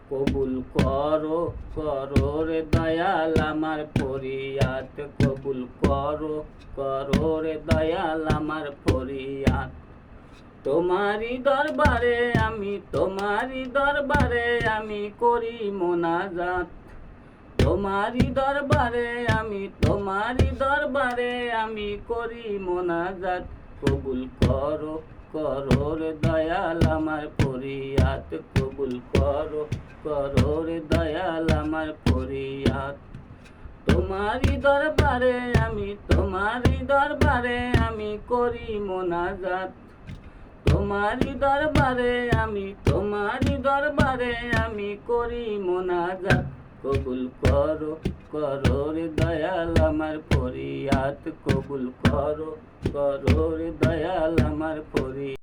কবুল করো করো রে দয়াল আমার ফরিয়াদ, কবুল করো করো রে দয়াল আমার ফরিয়াদ। তোমারি দরবারে আমি, তোমারি দরবারে আমি করি মোনাজাত। তোমারি দরবারে আমি, তোমারি দরবারে আমি করি মোনাজাত। কবুল করো করো রে দয়াল আমার ফরিয়াদ, কবুল করো করো রে দয়াল আমার ফরিয়াদ। তোমারি দরবারে আমি, তোমারি দরবারে আমি করি মোনাজাত। তোমারি দরবারে আমি, তোমারি দরবারে আমি করি মোনাজাত। কবুল করো করো রে দয়াল আমার ফরিয়াদ, কবুল করো করো রে দয়াল আমার ফরিয়াদ।